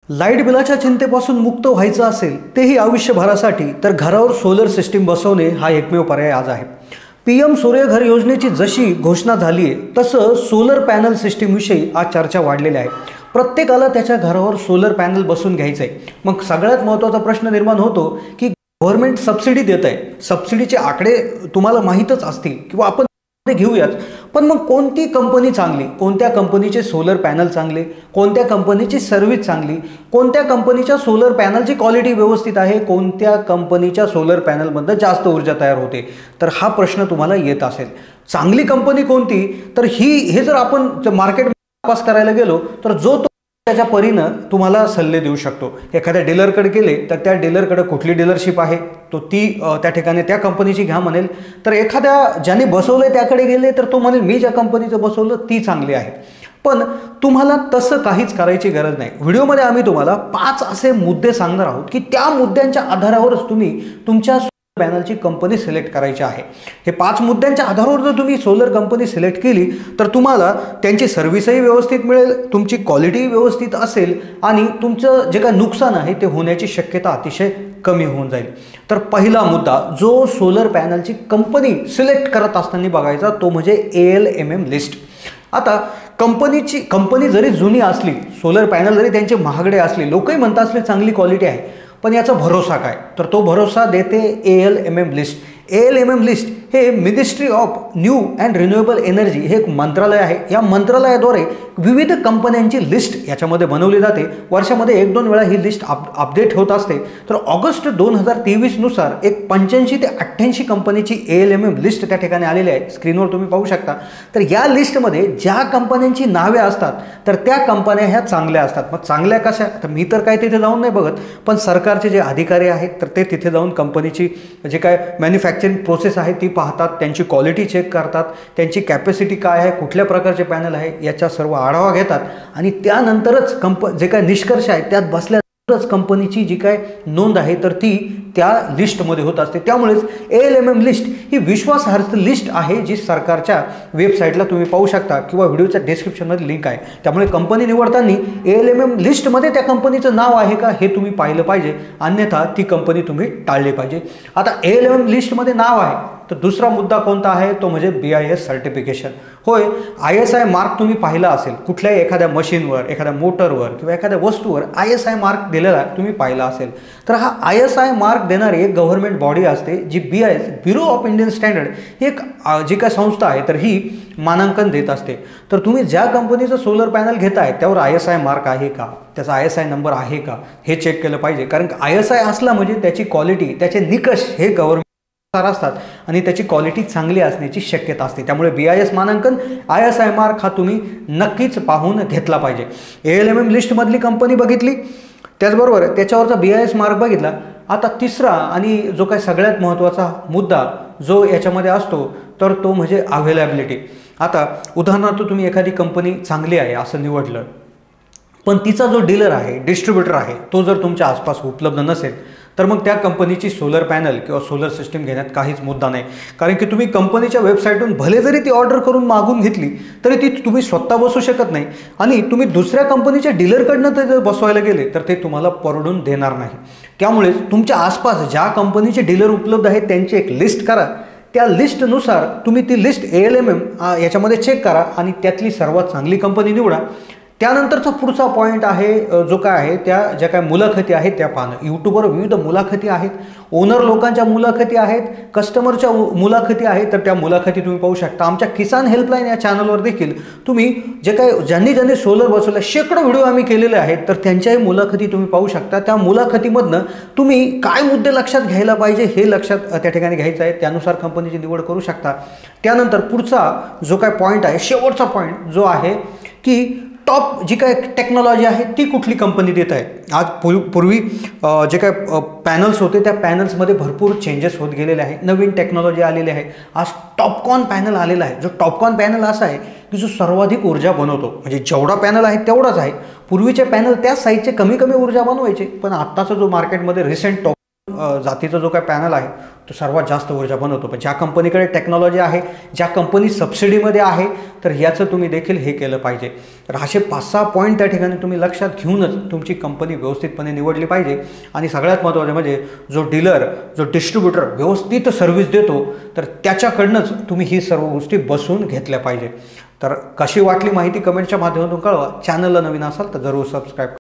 Light बिलाच्या चिंतेपासून मुक्त व्हायचं असेल तेही आयुष्यभरासाठी तर घरावर सोलर सिस्टीम बसवणे हा एकमेव पर्याय आज आहे। PM सूर्यघर योजनेची जशी घोषणा झाली आहे तसं सोलर पॅनल सिस्टीमविषयी आज चर्चा वाढलेली आहे। प्रत्येकाला त्याच्या घरावर सोलर पॅनल बसवून घ्यायचं आहे। मग सगळ्यात महत्त्वाचा प्रश्न निर्माण होतो की गव्हर्नमेंट सबसिडी देत आहे, सबसिडीचे आकडे तुम्हाला माहीतच असतील किंवा आपण घेऊयाच, पण मग कोणती कंपनी चांगली, कोणत्या कंपनीचे सोलर पॅनल चांगले, कोणत्या कंपनीची सर्व्हिस चांगली, कोणत्या कंपनीच्या सोलर पॅनलची क्वालिटी व्यवस्थित आहे, कोणत्या कंपनीच्या सोलर पॅनलमध्ये जास्त ऊर्जा तयार होते, तर हा प्रश्न तुम्हाला येत असेल। चांगली कंपनी कोणती, तर हे जर आपण मार्केट तपास करायला गेलो तर जो त्याच्या परीनं तुम्हाला सल्ले देऊ शकतो। एखाद्या डीलरकडे गेले तर त्या डीलरकडे कुठली डीलरशिप आहे तो ती त्या ठिकाणी त्या कंपनीची घ्या म्हणेल, तर एखाद्या ज्याने बसवलंय त्याकडे गेले तर तो म्हणेल मी ज्या कंपनीचं बसवलं ती चांगली आहे। पण तुम्हाला तसं काहीच करायची गरज नाही। व्हिडिओमध्ये आम्ही तुम्हाला 5 असे मुद्दे सांगणार आहोत की त्या मुद्द्यांच्या आधारावरच तुम्ही तुमच्या पॅनलची कंपनी सिलेक्ट करायची आहे। हे 5 मुद्द्यांच्या आधारावर जर तुम्ही सोलर कंपनी सिलेक्ट केली तर तुम्हाला त्यांची सर्व्हिसही व्यवस्थित मिळेल, तुमची क्वालिटी व्यवस्थित असेल आणि तुमचं जे काही नुकसान आहे ते होण्याची शक्यता अतिशय कमी होऊन जाईल। तर पहिला मुद्दा जो सोलर पॅनलची कंपनी सिलेक्ट करत असताना बघायचा तो म्हणजे ALMM लिस्ट। आता कंपनी जरी जुनी असली, सोलर पॅनल जरी त्यांचे महागडे असले, लोकही म्हणतात असले चांगली क्वालिटी आहे, पण याचा भरोसा काय, तर तो भरोसा देते ALMM लिस्ट। ALMM लिस्ट हे ministry of new and renewable energy हे एक मंत्रालय आहे। या मंत्रालयाद्वारे विविध कंपन्यांची लिस्ट याच्यामध्ये बनवली जाते। वर्षामध्ये 1-2 वेळा ही लिस्ट अपडेट होत असते। तर ऑगस्ट 2023 नुसार एक 85 ते 88 कंपनीची ALMM लिस्ट त्या ठिकाणी आलेली आहे, स्क्रीनवर तुम्ही पाहू शकता। तर या लिस्टमध्ये ज्या कंपन्यांची नावे असतात तर त्या कंपन्या ह्या चांगल्या असतात। मग चांगल्या कशा, तर मी तर काय तिथे जाऊन नाही बघत, पण सरकारचे जे अधिकारी आहेत तर ते तिथे जाऊन कंपनीची जे काय मॅन्युफॅक्चरिंग प्रोसेस आहे ती पाहतात, त्यांची क्वालिटी चेक करतात, त्यांची कॅपॅसिटी काय आहे, कुठल्या प्रकारचे पॅनल आहे याचा सर्व आढावा घेतात आणि त्यानंतरच जे काय निष्कर्ष आहे त्यात बसल्यानंतरच कंपनीची जी काय नोंद आहे तर ती त्या लिस्टमध्ये होत असते। त्यामुळेच ALMM लिस्ट ही विश्वासार्ह लिस्ट आहे जी सरकारच्या वेबसाईटला तुम्ही पाहू शकता किंवा व्हिडिओच्या डिस्क्रिप्शनमध्ये लिंक आहे। त्यामुळे कंपनी निवडताना ALMM लिस्टमध्ये त्या कंपनीचं नाव आहे का हे तुम्ही पाहिलं पाहिजे, अन्यथा ती कंपनी तुम्ही टाळली पाहिजे। आता ALMM लिस्टमध्ये नाव आहे तर दुसरा मुद्दा कोणता आहे तो म्हणजे BIS सर्टिफिकेशन। होय, ISI मार्क तुम्ही पाहिला असेल, कुठल्याही एखाद्या मशीनवर, एखाद्या मोटरवर किंवा एखाद्या वस्तूवर ISI मार्क दिलेला तुम्ही पाहिला असेल। तर हा ISI मार्क देणारी एक गव्हर्नमेंट बॉडी असते जी BIS bureau of Indian standard ही एक जी काय संस्था आहे तर ही मानांकन देत असते। तर तुम्ही ज्या कंपनीचं सोलर पॅनल घेताय त्यावर ISI मार्क आहे का, त्याचा ISI नंबर आहे का हे चेक केलं पाहिजे, कारण ISI असला म्हणजे त्याची क्वालिटी, त्याचे निकष हे गव्हर्नमेंट असतात आणि त्याची क्वालिटी चांगली असण्याची शक्यता असते। त्यामुळे BIS मानांकन, ISI मार्क हा तुम्ही नक्कीच पाहून घेतला पाहिजे। ALMM लिस्टमधली कंपनी बघितली, त्याचबरोबर त्याच्यावरचा BIS मार्क बघितला। आता तिसरा आणि जो काही सगळ्यात महत्त्वाचा मुद्दा जो याच्यामध्ये असतो तर तो म्हणजे अवेलेबिलिटी। आता उदाहरणार्थ तुम्ही एखादी कंपनी चांगली आहे असं निवडलं, पण तिचा जो डीलर आहे, डिस्ट्रीब्युटर आहे, तो जर तुमच्या आसपास उपलब्ध नसेल तर मग त्या कंपनीची सोलर पॅनल किंवा सोलर सिस्टीम घेण्यात काहीच मुद्दा नाही। कारण की तुम्ही कंपनीच्या वेबसाईटवरून भले जरी ती ऑर्डर करून मागून घेतली तरी ती तुम्ही स्वतः बसवू शकत नाही आणि तुम्ही दुसऱ्या कंपनीच्या डीलरकडनं ते जर बसवायला गेले तर ते तुम्हाला परवडून देणार नाही। त्यामुळे तुमच्या आसपास ज्या कंपनीचे डीलर उपलब्ध आहेत त्यांची एक लिस्ट करा, त्या लिस्टनुसार तुम्ही ती लिस्ट ALMM याच्यामध्ये चेक करा आणि त्यातली सर्वात चांगली कंपनी निवडा। त्यानंतरचा पुढचा पॉईंट आहे जो काय आहे त्या ज्या काय मुलाखती आहेत त्या पाहणं। यूट्यूबवर विविध मुलाखती आहेत, ओनर लोकांच्या मुलाखती आहेत, कस्टमरच्या मुलाखती आहेत, तर त्या मुलाखती तुम्ही पाहू शकता। आमच्या किसान हेल्पलाईन या चॅनलवर देखील तुम्ही जे काय ज्यांनी सोलर बसवलं शेकडो व्हिडिओ आम्ही केलेले आहेत तर त्यांच्याही मुलाखती तुम्ही पाहू शकता। त्या मुलाखतीमधनं तुम्ही काय मुद्दे लक्षात घ्यायला पाहिजे हे लक्षात त्या ठिकाणी घ्यायचं आहे, त्यानुसार कंपनीची निवड करू शकता। त्यानंतर पुढचा जो काय पॉईंट आहे, शेवटचा पॉईंट जो आहे की टॉप जी काय टेक्नॉलॉजी आहे ती कुठली कंपनी देत आहे। आज पूर्वी जे काय पॅनल्स होते त्या पॅनल्समध्ये भरपूर चेंजेस होत गेलेले आहे, नवीन टेक्नॉलॉजी आलेली आहे। आज टॉपकॉन पॅनल आलेला आहे, जो टॉपकॉन पॅनल असा आहे की जो सर्वाधिक ऊर्जा बनवतो, म्हणजे जेवढा पॅनल आहे तेवढाच आहे। पूर्वीचे पॅनल त्याच साईजचे कमी ऊर्जा बनवायचे, पण आत्ताचा जो मार्केटमध्ये रिसेंट टॉप जातीचा जो काय पॅनल आहे तो सर्वात जास्त ऊर्जा बनवतो. पण ज्या कंपनीकडे टेक्नॉलॉजी आहे, ज्या कंपनी सबसिडीमध्ये आहे, तर ह्याचं तुम्ही देखील हे केलं पाहिजे. तर असे 5-6 पॉईंट त्या ठिकाणी तुम्ही लक्षात घेऊनच तुमची कंपनी व्यवस्थितपणे निवडली पाहिजे. आणि सगळ्यात महत्त्वाचं म्हणजे जो डीलर, जो डिस्ट्रीब्युटर व्यवस्थित सर्व्हिस देतो, तर त्याच्याकडनंच तुम्ही ही सर्व गोष्टी बसून घेतल्या पाहिजे. तर कशी वाटली माहिती कमेंटच्या माध्यमातून कळवा. चॅनलला नवीन असाल तर जरूर सबस्क्राईब